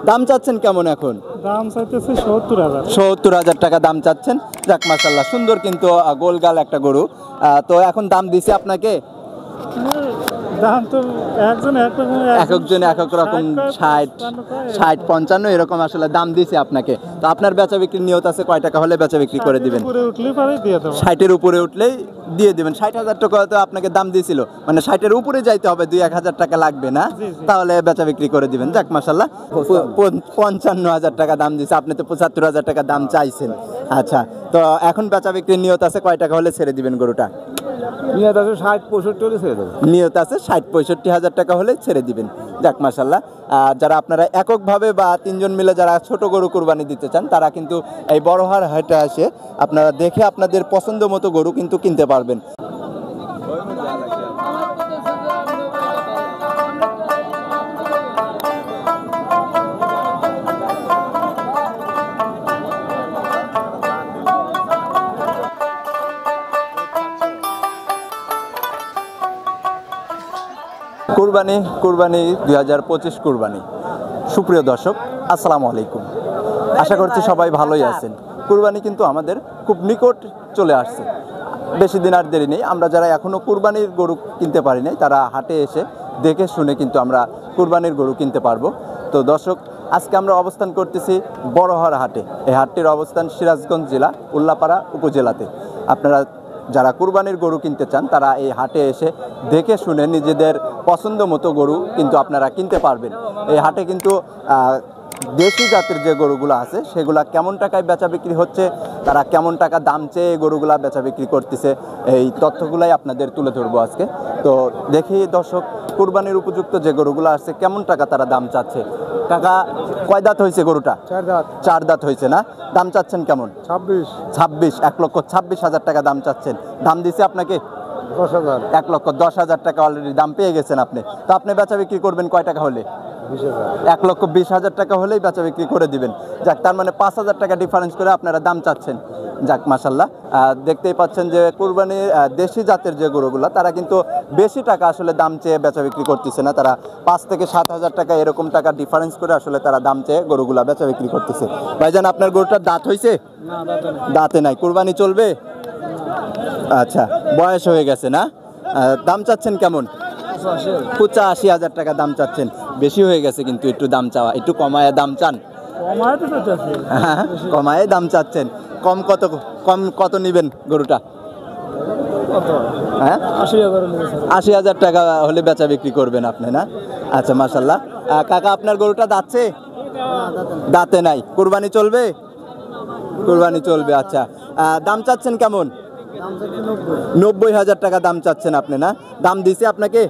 দাম চাচ্ছেন কেমন এখন? দাম চাইতেছে ৭০,০০০। ৭০,০০০ টাকা দাম চাচ্ছেন। যাক মাশাআল্লাহ, সুন্দর কিন্তু গোলগাল একটা গরু। তো এখন দাম দিছে আপনাকে? দাম তো একজন এক রকম ৬০, ৫০ এরকম আসলে দাম দিছে আপনাকে। তো আপনার বেচা বিক্রির নিয়ত আছে কয় টাকা হলে বেচা বিক্রি করে দিবেন? ৬০-এর উপরে উঠলেই দিয়ে দিবেন। ৬০,০০০ টাকা তো আপনাকে দাম দিয়েছিল, মানে ৬০-এর উপরে যাইতে হবে, ২-১,০০০ টাকা লাগবে না, তাহলে বেচা বিক্রি করে দিবেন। যাক মাশাআল্লাহ, ৫৫,০০০ টাকা দাম দিছে, আপনি তো ৭৫,০০০ টাকা দাম চাইছেন। আচ্ছা, তো এখন বেচা বিক্রির নিয়ত আছে কয় টাকা হলে ছেড়ে দিবেন গরুটা? নিয়ত আছে ৬০-৬৫ হলে ছেড়ে দেবো। নিয়ত আছে ৬০-৬৫,০০০ টাকা হলে ছেড়ে দিবেন। যাক মাশাআল্লাহ, যারা আপনারা এককভাবে বা তিনজন মিলে যারা ছোট গরু কুরবানি দিতে চান, তারা কিন্তু এই বড়হার হাটে এসে আপনারা দেখে আপনাদের পছন্দ মতো গরু কিন্তু কিনতে পারবেন। কুরবানি ২০২৫ কুরবানি। সুপ্রিয় দর্শক, আসসালামু আলাইকুম। আশা করছি সবাই ভালোই আছেন। কুরবানি কিন্তু আমাদের খুব নিকট চলে আসছে, বেশি দিন আর দেরি নেই। আমরা যারা এখনও কুরবানির গরু কিনতে পারি নাই, তারা হাটে এসে দেখে শুনে কিন্তু আমরা কুরবানির গরু কিনতে পারবো। তো দর্শক, আজকে আমরা অবস্থান করতেছি বড়হার হাটে। এই হাটটির অবস্থান সিরাজগঞ্জ জেলা উল্লাপাড়া উপজেলাতে। আপনারা যারা কুরবানির গরু কিনতে চান, তারা এই হাটে এসে দেখে শুনে নিজেদের পছন্দ মতো গরু কিন্তু আপনারা কিনতে পারবেন। এই হাটে কিন্তু দেশি জাতের যে গরুগুলো আছে, সেগুলা কেমন টাকায় বেচা বিক্রি হচ্ছে, তারা কেমন টাকা দাম চেয়ে গরুগুলা বেচা বিক্রি করতেছে, এই তথ্যগুলাই আপনাদের তুলে ধরবো আজকে। তো দেখি দর্শক, কুরবানির উপযুক্ত যে গরুগুলো আছে কেমন টাকা তারা দাম চাচ্ছে। কাকা, কয় দাঁত হয়েছে গরুটা? ৪ দাঁত। ৪ দাঁত হয়েছে না? দাম চাচ্ছেন কেমন? ২৬। ১,২৬,০০০ টাকা দাম চাচ্ছেন। দাম দিছে আপনাকে ১০,০০০। ১,১০,০০০ টাকা অলরেডি দাম পেয়ে গেছেন আপনি। তো আপনি বেচা বিক্রি করবেন কয় টাকা হলে? ২০,০০০। ১,২০,০০০ টাকা হলেই বেচা বিক্রি করে দিবেন। যাক, তার মানে ৫,০০০ টাকা ডিফারেন্স করে আপনারা দাম চাচ্ছেন। যাক মাশাআল্লাহ, দেখতেই পাচ্ছেন যে কুরবানির দেশি জাতের যে গরুগুলো, তারা কিন্তু বেশি টাকা আসলে দাম চেয়ে বেচা বিক্রি করতেছে না। তারা ৫ থেকে ৭,০০০ টাকা এরকম টাকা ডিফারেন্স করে আসলে তারা দাম চেয়ে গরুগুলা বেচা বিক্রি করতেছে। ভাইজান, আপনার গরুটার দাঁত হয়েছে? দাঁতে নাই। কুরবানি চলবে? আচ্ছা, বয়স হয়ে গেছে না? দাম চাচ্ছেন কেমন? ৮৫,০০০ টাকা দাম চাচ্ছেন। বেশি হয়ে গেছে কিন্তু একটু দাম চাওয়া, একটু কমায় দাম চান? কমায় দাম চাচ্ছেন। কত নিবেন গরুটা? হ্যাঁ, ৮০,০০০ টাকা হলে বেচা বিক্রি করবেন আপনি না? আচ্ছা মাশাআল্লাহ। কাকা, আপনার গরুটা দাঁতছে? দাঁতে নাই। কুরবানি চলবে? কুরবানি চলবে। আচ্ছা, দাম চাচ্ছেন কেমন? ৯০,০০০ টাকা দাম চাচ্ছেন আপনি না? দাম দিছে আপনাকে?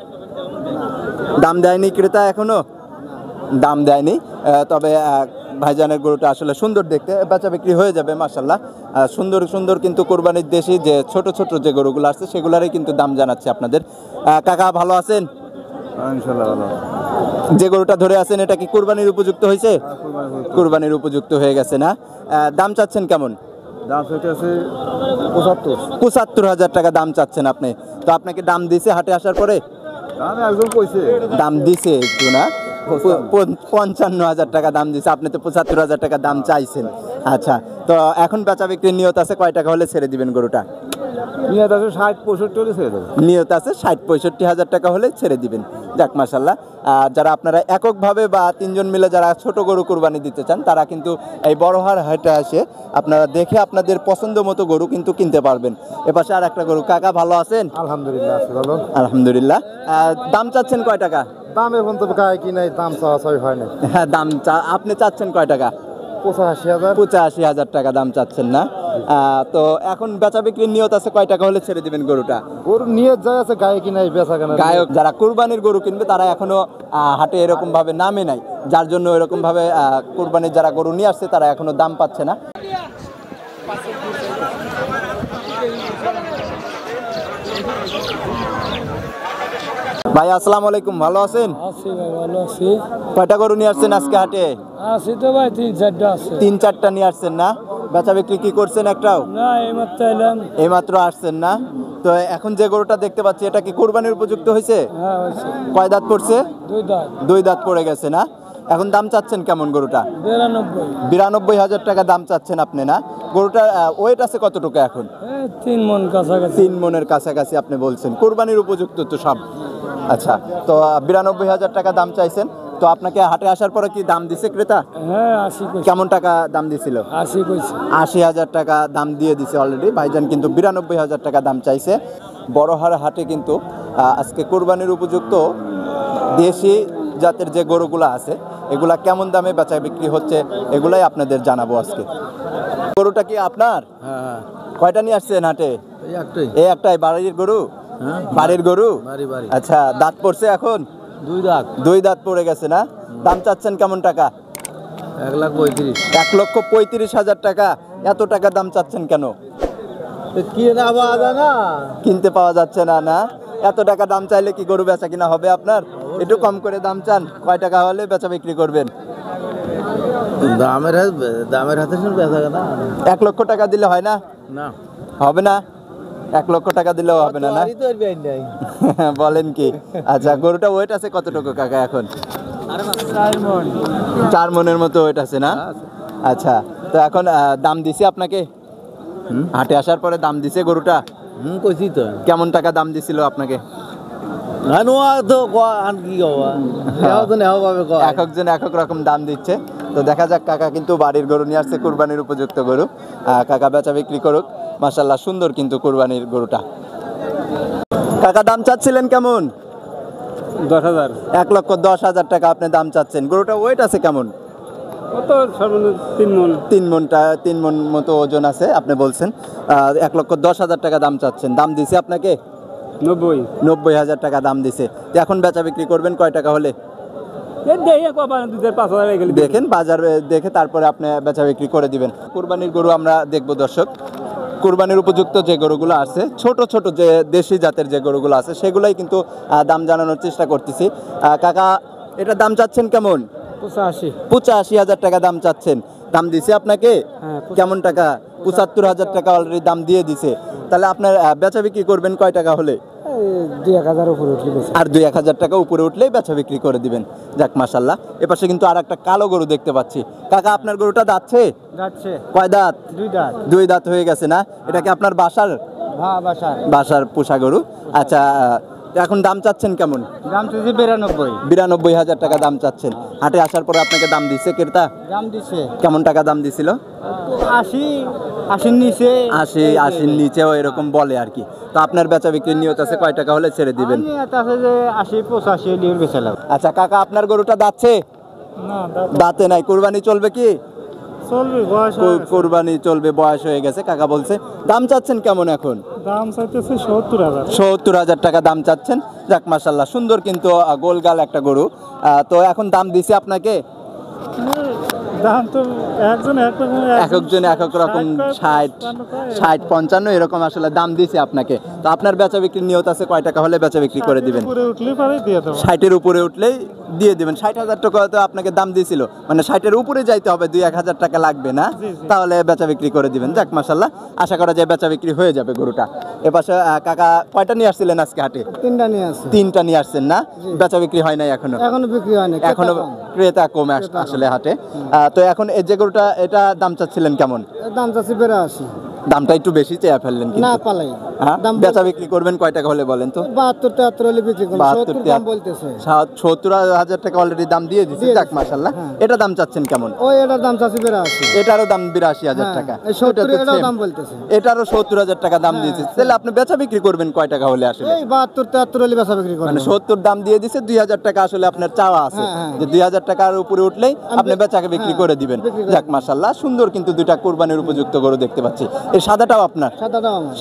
দাম দেয়নি ক্রেতা এখনো? দাম দেয়নি। তবে ভাইজানের গরুটা আসলে সুন্দর দেখতে, বেচা বিক্রি হয়ে যাবে মাশাআল্লাহ। সুন্দর সুন্দর কিন্তু কোরবানির দেশি যে ছোট ছোট যে গরুগুলো আসছে, সেগুলোরই কিন্তু দাম জানাচ্ছি আপনাদের। কাকা, ভালো আছেন? ইনশাআল্লাহ ভালো। যে গরুটা ধরে আছেন, এটা কি কুরবানির উপযুক্ত হয়েছে? কুরবানির উপযুক্ত হয়ে গেছে না? দাম চাচ্ছেন কেমন? দাম হইতেছে ৭৫,০০০ টাকা দাম চাচ্ছেন আপনি। তো আপনাকে দাম দিছে হাটে আসার পরে? একজন কইছে দাম দিছে একটু না? ৫৫,০০০ টাকা দাম দিছে, আপনি তো ৭৫,০০০ টাকা দাম চাইছেন। আচ্ছা, তো এখন বেচা বিক্রির নিয়ত আছে কয় টাকা হলে ছেড়ে দিবেন গরুটা? নিয়ত আছে ৬০-৬৫ হলে ছেড়ে দেবো। নিয়ত আছে ৬০-৬৫,০০০ টাকা হলে ছেড়ে দিবেন। যাক মাশাআল্লাহ, যারা আপনারা এককভাবে বা তিনজন মিলে যারা ছোট গরু কুরবানি দিতে চান, তারা কিন্তু এই বড়হার হাটে আসে আপনারা দেখে আপনাদের পছন্দ মতো গরু কিন্তু কিনতে পারবেন। এপাশে আর একটা গরু। কাকা, ভালো আছেন? আলহামদুলিল্লাহ আছি ভালো। আলহামদুলিল্লাহ। দাম চাচ্ছেন কয় টাকা? দাম এখন তো গায়ে কি নাই, দাম চাওয়া হয় না। হ্যাঁ, আপনি চাচ্ছেন কয় টাকা? ৮৫,০০০। ৮৫,০০০ টাকা দাম চাচ্ছেন না? তো এখন বেচা বিক্রির নিয়ত আছে কয় টাকা হলে ছেড়ে দিবেন গরুটা? গরু নিয়ে যায় আছে, গায়ে কি নাই, বেচা কেনা। গায়ক যারা কুরবানির গরু কিনবে, তারা এখনো হাটে এরকম ভাবে নামে নাই, যার জন্য এরকম ভাবে কুরবানির যারা গরু নিয়ে আসছে, তারা এখনো দাম পাচ্ছে না। ভাই, আসসালামু আলাইকুম, ভালো আছেন? আছি ভাই, ভালো আছি। কয়টা গরু নিয়ে আসছেন আজকে হাটে? আছি তো ভাই, ৩-৪টা আছে। ৩-৪টা নিয়ে আসছেন না? বেচা বিক্রি কি করছেন একটাও? না, এইমাত্র এলাম। এইমাত্র আসছেন না? তো এখন যে গরুটা দেখতে পাচ্ছি, এটা কি কুরবানির উপযুক্ত হয়েছে? হ্যাঁ হয়েছে। কয় দাঁত পড়ছে? ২ দাঁত। ২ দাঁত পড়ে গেছে না? এখন দাম চাচ্ছেন কেমন গরুটা? 92 92,000 টাকা দাম চাচ্ছেন আপনি না? গরুটার ওয়েট আছে কতটুকু এখন? 3 মন কাছাকাছি। 3 মনের কাছাকাছি আপনি বলছেন, কোরবানির উপযুক্ত তো সব। আচ্ছা, তো 92,000 টাকা দাম চাইছেন। তো আপনাকে হাটে আসার পরে কি দাম দিছে ক্রেতা? হ্যাঁ 80 কইছে। কেমন টাকা দাম দিছিল? 80 কইছে। 80,000 টাকা দাম দিয়ে দিছে অলরেডি। ভাইজান কিন্তু 92,000 টাকা দাম চাইছে। বড়হার হাটে কিন্তু আজকে কোরবানির উপযুক্ত দেশি জাতের যে গরুগুলো আছে এগুলা কেমন দামে বেচা বিক্রি হচ্ছে এগুলাই আপনাদের জানাবো আজকে। গরুটা কি আপনার? হ্যাঁ কয়টা নিয়ে আসছেন হাটে? এই একটাই। এই একটাই বাড়ির গরু? হ্যাঁ বাড়ির গরু? বাড়ি। আচ্ছা, দাঁত পড়ছে এখন? 2 দাঁত। 2 দাঁত পড়ে গেছে না? দাম চাচ্ছেন কেমন টাকা? 1,35,000। 1,35,000 টাকা। এত টাকা দাম চাচ্ছেন কেন? কি না বাজা না? কিনতে পাওয়া যাচ্ছে না? না, এত টাকা দাম চাইলে কি গরু বেচা কিনা হবে আপনার? একটু কম করে দাম চান। কয় টাকা হলে বেচা বিক্রি করবেন? দামের হাতে শুনবে না? 1 লক্ষ টাকা দিলে হয় না? না হবে না? 1 লক্ষ টাকা দিলেও হবে না? না বলেন কি? আচ্ছা, গরুটা ওয়েট আছে কতটুকু কাকা এখন? 4 মন। 4 মনের মতো ওয়েট আছে না? আচ্ছা, তো এখন দাম দিছে আপনাকে? হাটে আসার পরে দাম দিছে গরুটা? কইছি তো। কেমন টাকা দাম দিছিল আপনাকে? এক একজন এক এক রকম দাম দিচ্ছে। তো দেখা যাক, কাকা কিন্তু বাড়ির গরু নিয়ে আসছে, কুরবানির উপযুক্ত গরু। কাকা বেচা বিক্রি করুক। মাশাআল্লাহ, সুন্দর কিন্তু কুরবানির গরুটা। কাকা দাম চাচ্ছিলেন কেমন? 10,000। 1,10,000 টাকা আপনি দাম চাচ্ছেন। গরুটা ওয়েট আছে কেমন? কত সর্বনিম্ন 3 মন। 3 মন মতো ওজন আছে আপনি বলছেন। 1,10,000 টাকা দাম চাচ্ছেন। দাম দিছে আপনাকে? 90,000 টাকা দাম দিছে। তো এখন বেচা বিক্রি করবেন কয় টাকা হলে? দেখেন বাজার দেখে তারপরে আপনি বেচা বিক্রি করে দিবেন। কুরবানির গরু আমরা দেখব দর্শক। কুরবানির উপযুক্ত যে গরুগুলো আছে, ছোট ছোট যে দেশি জাতের যে গরুগুলো আছে সেগুলাই কিন্তু দাম জানানোর চেষ্টা করতেছি। কাকা, এটা দাম চাচ্ছেন কেমন? 85,000 টাকা দাম চাচ্ছেন। দাম দিছে আপনাকে? কেমন টাকা? 75,000 টাকা অলরেডি দাম দিয়ে দিছে। তাহলে আপনার বেচা বিক্রি করবেন কয় টাকা হলে? 2,000 উপরে উঠলে। আর 2,000 টাকা উপরে উঠলেই বেচা বিক্রি করে দিবেন। যাক মাশাআল্লাহ। এপাশে কিন্তু আর একটা কালো গরু দেখতে পাচ্ছি। কাকা, আপনার গরুটা দাঁতছে? যাচ্ছে। কয় দাঁত? 2 দাঁত। 2 দাঁত হয়ে গেছে না? এটা কি আপনার বাসার? হ্যাঁ বাসার। বাসার পোষা গরু। আচ্ছা, এখন দাম চাচ্ছেন কেমন? দাম চাইছি 92। 92,000 টাকা দাম চাচ্ছেন। হাটে আসার পরে আপনাকে দাম দিছে ক্রেতা? দাম দিছে কেমন টাকা দাম দিছিল? 80 নিচে। 80 নিচেও এরকম বলে আর কি। তো আপনার বেচা বিক্রির নিয়ত আছে কয় টাকা হলে ছেড়ে দিবেন? আছে যে 80-85 লিটার বেচালাম। আচ্ছা কাকা, আপনার গরুটা দাঁতছে? না দাঁতে নাই। কুরবানি চলবে কি? চলবে, বয়স কুরবানি চলবে, বয়স হয়ে গেছে। কাকা বলছে দাম চাচ্ছেন কেমন এখন? দাম চাইতেছে 70,000। 70,000 টাকা দাম চাচ্ছেন। যাক মাশাআল্লাহ, সুন্দর কিন্তু গোলগাল একটা গরু। তো এখন দাম দিছে আপনাকে? দাম তো একজন এক রকম 60-55 এরকম আসলে দাম দিছে আপনাকে। তো আপনার বেচা বিক্রির নিয়ত আছে কয় টাকা হলে বেচা বিক্রি করে দিবেন? 60-এর উপরে উঠলেই দিয়ে দিবেন। 60,000 টাকা তো আপনাকে দাম দিয়েছিল, মানে 60-এর উপরে যাইতে হবে, 2-1,000 টাকা লাগবে না? তাহলে বেচা বিক্রি করে দিবেন। যাক মাশাআল্লাহ, আশা করা যায় বেচা বিক্রি হয়ে যাবে গরুটা। এপাশে কাকা কয়টা নিয়ে আসছিলেন আজকে হাটে? 3টা নিয়ে আসছে। 3টা নিয়ে আসছেন না? বেচা বিক্রি হয় নাই এখনো? বিক্রি হয় না, এখনো ক্রেতা কম আসলে হাটে। তো এখন এই যে গরুটা, এটা দাম চাচ্ছিলেন কেমন? দাম চাচ্ছি 82। দামটা একটু বেশি চেয়ে ফেললেন না কিন্তু। পালাই। হ্যাঁ, বেচা বিক্রি করবেন কয় টাকা হলে বলেন তো? 72-73 হলে বিক্রি করব। 70 দাম বলতেছে। 70,000 টাকা অলরেডি দাম দিয়ে দিয়েছে। যাক মাশাআল্লাহ। এটা দাম চাচ্ছেন কেমন? এটার দাম চাচ্ছি 82। এটারও দাম 82,000 টাকা। এই 70 এটাও দাম বলতেছে। এটারও 70,000 টাকা দাম দিয়েছে। তাহলে আপনি বেচা বিক্রি করবেন কয় টাকা হলে আসলে? এই 72-73 হলে বেচা বিক্রি করব। মানে 70 দাম দিয়ে দিছে, 2,000 টাকা আসলে আপনার চাওয়া আছে, যে 2,000 টাকার উপরে উঠলেই আপনি বেচা বিক্রি করে দিবেন। যাক মাশাআল্লাহ, সুন্দর কিন্তু দুইটা কুরবানির উপযুক্ত গরু দেখতে পাচ্ছি। এই সাদাটাও আপনার?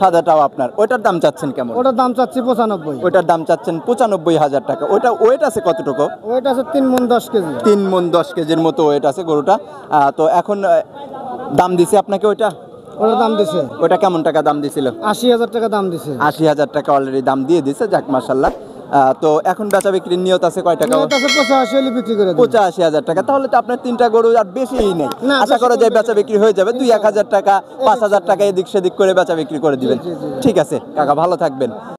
সাদাটাও আপনার। ওইটার দাম চাচ্ছেন কেমন? ওটার দাম চাচ্ছি 95। ওইটার দাম চাচ্ছেন 95,000 টাকা। ওইটা ওয়েট আছে কতটুকু? ওয়েট আছে 3 মণ 10 কেজি। 3 মণ 10 কেজির মতো ওয়েট আছে গরুটা। তো এখন দাম দিছে আপনাকে ওইটা? ওটার দাম দিছে। ওইটা কেমন টাকা দাম দিছিল? 80,000 টাকা দাম দিছে। 80,000 টাকা অলরেডি দাম দিয়ে দিছে। যাক মাশাআল্লাহ। তো এখন বেচা বিক্রির নিয়ত আছে কয় টাকা? নিয়ত আছে 85 হলে বিক্রি করে দেব। 85,000 টাকা। তাহলে তো আপনার 3টা গরু আর বেশিই নেই। আশা করা যায় বেচা বিক্রি হয়ে যাবে। 2-1,000 টাকা, 5,000 টাকা এদিক সেদিক করে বেচা বিক্রি করে দিবেন। ঠিক আছে কাকা, ভালো থাকবেন।